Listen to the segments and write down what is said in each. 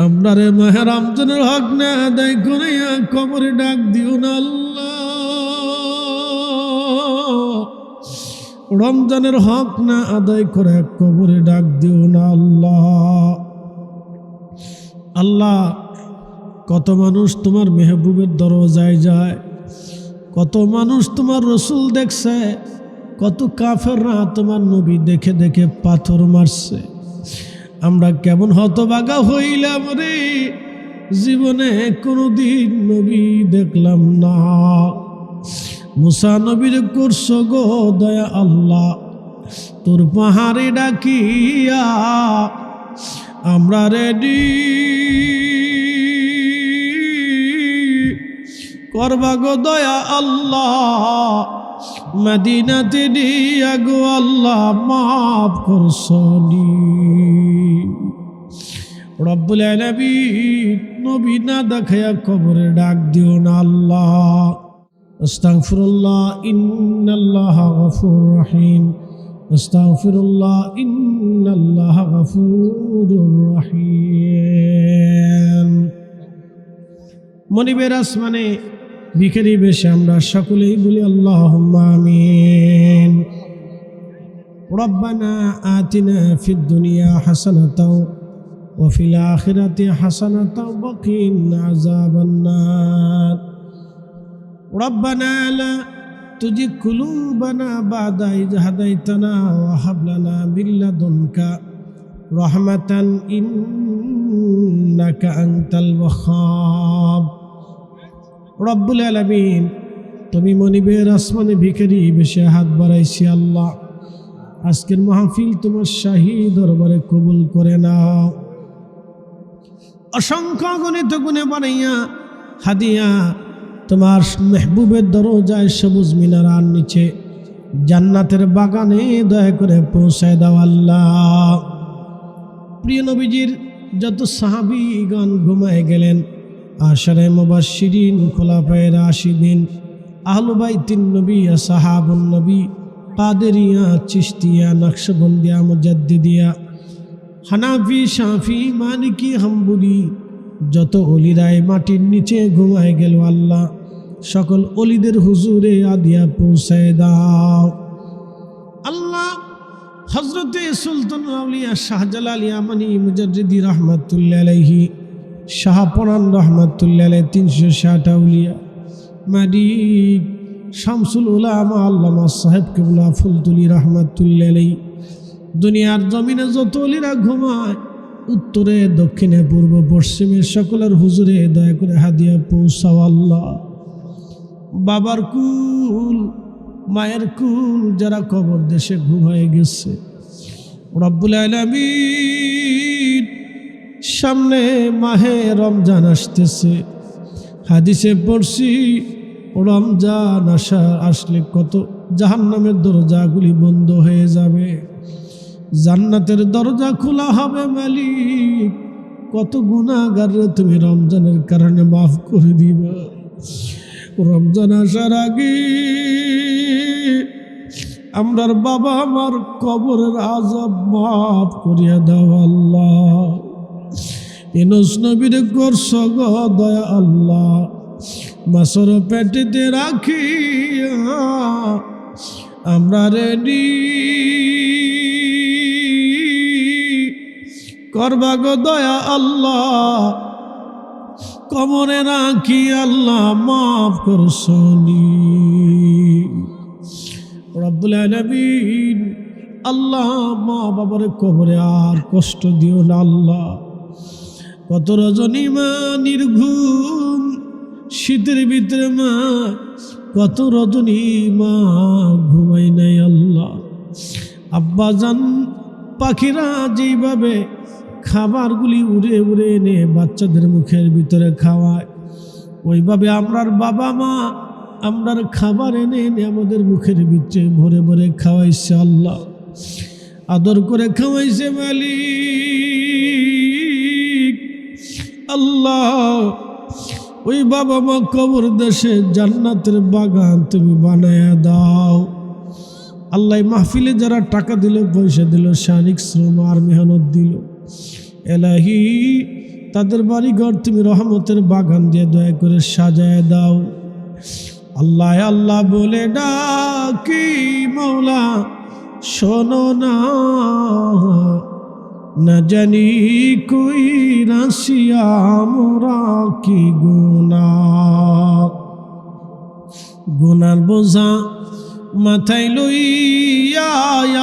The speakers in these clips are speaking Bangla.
আমরা রে মাহে রমজানের হক না আদায় করে কবরে ডাক দিও না আল্লাহ। রমজানের হক না আদায় করে কবরে ডাক দিও না আল্লাহ। আল্লাহ, কত মানুষ তোমার মেহবুবের দরজায় যায়, কত মানুষ তোমার রসুল দেখছে, কত কাফেররা তোমার নবী দেখে দেখে পাথর মারছে। আমরা কেমন হতভাগা হইলাম রে, জীবনে কোনোদিন নবী দেখলাম না। মুসা নবীর করছো গো দয়া আল্লাহ, তোর পাহাড়ে ডাকিয়া আমরা রেডি করবা গো দয়া আল্লাহ। মদিনাতে দিয়া গো আল্লাহ মাফ করছনি। রব্বুল আলামিন নবী না দেখায়া কবরে ডাক দিও না আল্লাহ। আস্তাগফিরুল্লাহ ইন্নাল্লাহা গফুরুর রহিম। আস্তাগফিরুল্লাহ ইন্নাল্লাহা গফুরুর রহিম। মনিবের আসমানে ভিখারি বেশে আমরা সকলেই বলি আল্লাহুম্মা আমিন। রব্বানা আতিনা ফিদ দুনিয়া হাসানাতাও ওয়া ফিল আখিরাতি হাসানাতাও ওয়া কিনা আযাবান নার। রব্বানা লা তুজিগ কুলুবানা বা'দা ইয হাদাইতানা ওয়া হাব লানা মিন লাদুনকা রাহমাতান ইন্নাকা আনতাল ওয়াহ্হাব। রব্বুল আলামিন, তুমি মনিবের আসমানে ভিখারি বেশে হাত বাড়াইছি আল্লাহ। আজকের মাহফিল তোমার শাহী দরবারে কবুল করে নাও। অসংখ্য গণিত গুণে বানাইয়া হাদিয়া তোমার মেহবুবের দরজায় সবুজ মিনারার নিচে জান্নাতের বাগানে দয়া করে পৌঁছায় দাও আল্লাহ। প্রিয় নবীজির যত সাহাবীগণ ঘুমায় গেলেন, আশারে মুবাশশিরিন, খুলাফায়ে রাশিদিন, আহলে বাইতিন নবী, সাহাবুন নবী, কাদেরিয়া, চিশতিয়া, নকশবন্দিয়া, মুজাদ্দিদিয়া, হানাফি, শাফি, মালিকি, হাম্বলি যত অলিরায় মাটির নিচে ঘুমায় গেল আল্লাহ, সকল অলিদের হুজুরে আদিয়া পৌঁছায় দাও আল্লাহ। হযরতে সুলতানুল আউলিয়া শাহজালাল ইয়ামানি মুজাদ্দিদি রাহমাতুল্লাহ আলাইহি, শাহপরান রহমাতুল্লাহ আলাইহি, 360 আউলিয়া মালিক শামসুল উলামা আল্লামা সাহেব কিবলা ফুলতুলি রাহমাতুল্লাহ আলাইহি, দুনিয়ার জমিনে যত অলিরা ঘুমায় উত্তরে দক্ষিণে পূর্ব পশ্চিমে সকলের হুজুরে দয়া করে হাদিয়া পৌঁছাও আল্লাহ। বাবার কুল, মায়ের কুল যারা কবর দেশে ঘুমায় গেছে, রব্বুল আলামিন সামনে মাহে রমজান আসতেছে। হাদিসে পড়ছি রমজান আসলে কত জাহান্নামের দরজাগুলি বন্ধ হয়ে যাবে, জান্নাতের দরজা খোলা হবে। মালিক, কত গুনাহগাররে তুমি রমজানের কারণে মাফ করে দিবা। রমজান আসার আগে আমরার বাবা আমার কবরের আযাব মাফ করিয়া দাও আল্লাহ। ইউনূস নবীর করছ গো দয়া আল্লাহ, মাছের পেটেতে রাখিয়া আমরা রেডি করবা গো দয়া আল্লাহ। কবরে রাখি আল্লাহ মাফ করছনি। রব্বুল আলামিন, আল্লাহ মা বাবার কবরে আর কষ্ট দিও না আল্লাহ। কত রজনী মা নির্ঘুম শীতের ভিতরে, মা কত রজনী মা ঘুমাই নাই আল্লাহ। আব্বা জান পাখিরা যেইভাবে খাবারগুলি উড়ে উড়ে এনে বাচ্চাদের মুখের ভিতরে খাওয়ায়, ওইভাবে আমরার বাবা মা আমরার খাবার এনে এনে আমাদের মুখের ভিতরে ভরে ভরে খাওয়াইছে আল্লাহ, আদর করে খাওয়াইছে মালিক। আল্লাহ, ওই বাবা মা কবর দেশে জান্নাতের বাগান তুমি বানায়া দাও আল্লাহ। মাহফিলে যারা টাকা দিল, পয়সা দিল, শারীরিক শ্রম আর মেহনত দিল, এলাহি তাদের বাড়িঘর তুমি রহমতের বাগান দিয়ে দয়া করে সাজায় দাও। আল্লাহ আল্লাহ বলে ডাকি মৌলা শোনো না, না জানি কই রাশিয়া মোরা কি গুনার বোঝা মাথায় লইয়া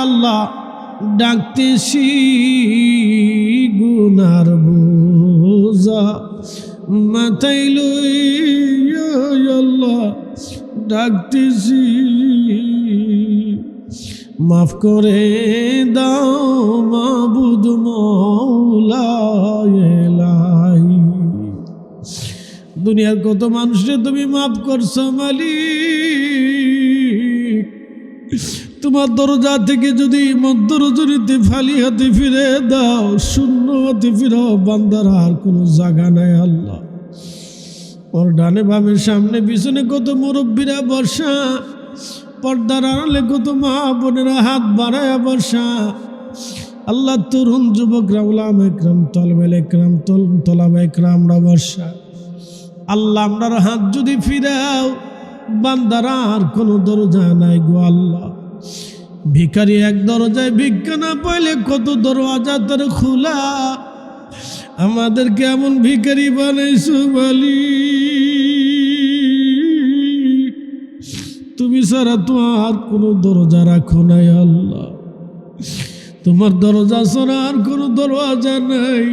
আল্লাহ ডাকতেছি, গুনার বোঝা মাথায় লইয়া আল্লাহ ডাকতেছি, মাফ করে দাও মাবুদ মৌলা ইলাহি। দুনিয়ার কত মানুষকে তুমি মাফ করছো মালিক, তোমার দরজা থেকে যদি মধ্য রজনীতে ফালি হাতে ফিরে দাও, শূন্য হাতে ফিরাও, বান্দার আর কোনো জায়গা নাই আল্লাহ। ওর ডানে বামের সামনে পিছনে কত মুরব্বীরা বর্ষা, পর্দার আড়ালে কত মা বোনেরা হাত বাড়ায়া বর্ষা। আল্লাহ তরুণ যুবকরা, উলামা ইকরাম, তলবেল ইকরাম, তলাবা ইকরামরা বর্ষা। আল্লাহ আমরার হাত যদি ফিরাও, বান্দারা আর কোনো দরজা নাই গো আল্লাহ। ভিখারি এক দরজায় ভিক্ষা না পাইলে কত দরওয়াজা তার খোলা। আমাদেরকে এমন ভিখারি বানাইছো মালিক, তুমি ছাড়া তো আর কোনো দরজা রাখো নাই আল্লাহ। তোমার দরজা ছাড়া আর কোনো দরওয়াজা নাই।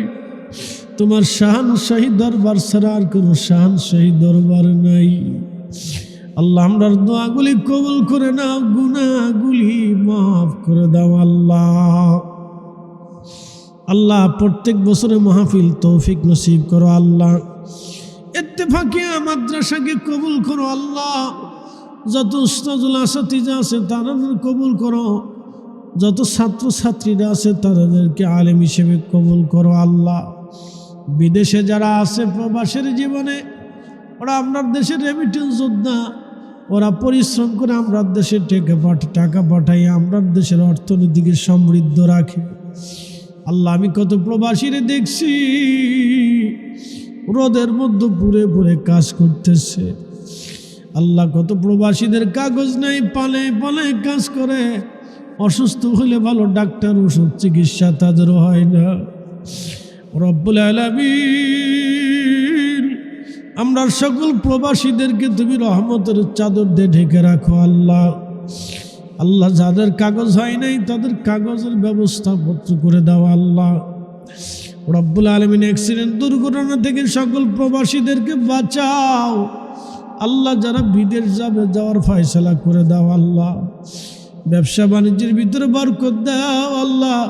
তোমার শাহানশাহী দরবার ছাড়া আর কোনো শাহানশাহী দরবার নাই আল্লাহ। আমরার দোয়াগুলি কবুল করে নাও, গুনাহগুলি মাফ করে দাও আল্লাহ। আল্লাহ প্রত্যেক বছরে মাহফিল তৌফিক নসিব করো আল্লাহ। ইত্তেফাকিয়া মাদ্রাসাকে কবুল করো আল্লাহ। যত উস্তাদুল আসাতিজা আছে তাদের কবুল করো, যত ছাত্র ছাত্রীরা আছে তাদেরকে আলেম হিসেবে কবুল করো আল্লাহ। বিদেশে যারা আছে প্রবাসের জীবনে, ওরা আপনার দেশের রেমিটেন্স যোদ্ধা, ওরা পরিশ্রম করে আমরা দেশে টাকা পাঠাই, আমরা দেশের অর্থনীতিকে সমৃদ্ধ রাখে আল্লাহ। আমি কত প্রবাসীরে দেখছি রোদের মধ্যে পুরে পুরে কাজ করতেছে আল্লাহ। কত প্রবাসীদের কাগজ নাই, পালে পালে কাজ করে, অসুস্থ হলে ভালো ডাক্তার ওষুধ চিকিৎসা তাদেরও হয় না। রব্বুল আলামিন আমরা সকল প্রবাসীদেরকে তুমি রহমতের চাদর দিয়ে ঢেকে রাখো আল্লাহ। আল্লাহ যাদের কাগজ হয় নাই তাদের কাগজের ব্যবস্থাপত্র করে দাও আল্লাহ। রব্বুল আলামিন অ্যাক্সিডেন্ট দুর্ঘটনা থেকে সকল প্রবাসীদেরকে বাঁচাও আল্লাহ। যারা বিদেশ যাবে যাওয়ার ফয়সালা করে দাও আল্লাহ। ব্যবসা বাণিজ্যের ভিতরে বরকত দাও আল্লাহ।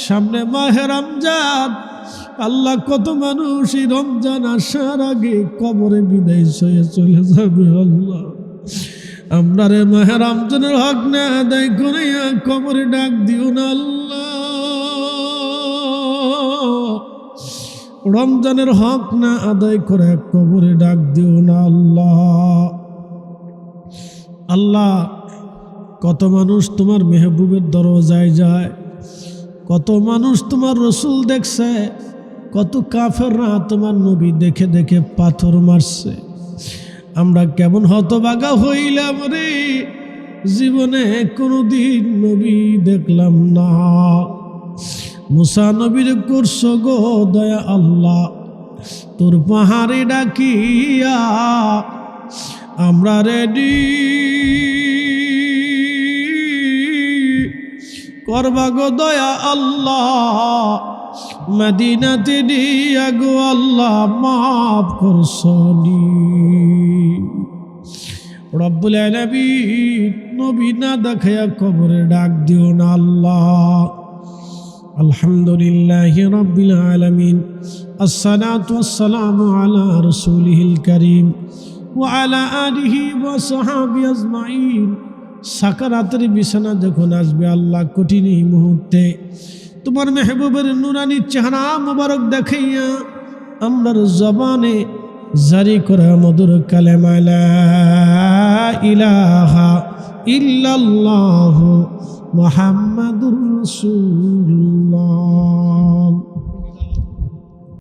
সামনে মাহে রমজান আল্লাহ, কত মানুষ এই রমজান আসার আগে কবরে বিদায় হয়ে চলে যাবে আল্লাহ। আমরা রে মাহে রমজানের হক না আদায় করে কবরে ডাক দিও না আল্লাহ। রমজানের হক না আদায় করে কবরে ডাক দিও না আল্লাহ। আল্লাহ কত মানুষ তোমার মেহবুবের দরজায় যায়, কত মানুষ তোমার রসুল দেখছে, কত কাফেররা তোমার নবী দেখে দেখে পাথর মারছে। আমরা কেমন হতভাগা হইলাম রে, জীবনে কোনোদিন নবী দেখলাম না। মুসা নবীর করছ গো দয়া আল্লাহ, তোর পাহাড়ে ডাকিয়া আমরা রেডি করবা গো দয়া আল্লাহ। মদিনাতে দিয়া গো আল্লাহ মাফ করছনি। রব্বুল আলামিন নবী না দেখায়া কবরে ডাক দিও না আল্লাহ। আলহামদুলিল্লাহি রাব্বিল আলামিন, আসসালাতু ওয়াসসালামু আলা রাসূলিহিল কারীম ওয়া আলা আলিহি ওয়া সাহবিহি আজমাইন। সাকারাতের বিছানা যখন আসবে আল্লাহ, কঠিন এই মুহূর্তে তোমার মেহবুবের নুরানি চেহারা মুবারক দেখাইয়া আমরার জবানে জারি করা মধুর কালেমা লা ইলাহা ইল্লাল্লাহু মুহাম্মাদুর রাসূলুল্লাহ।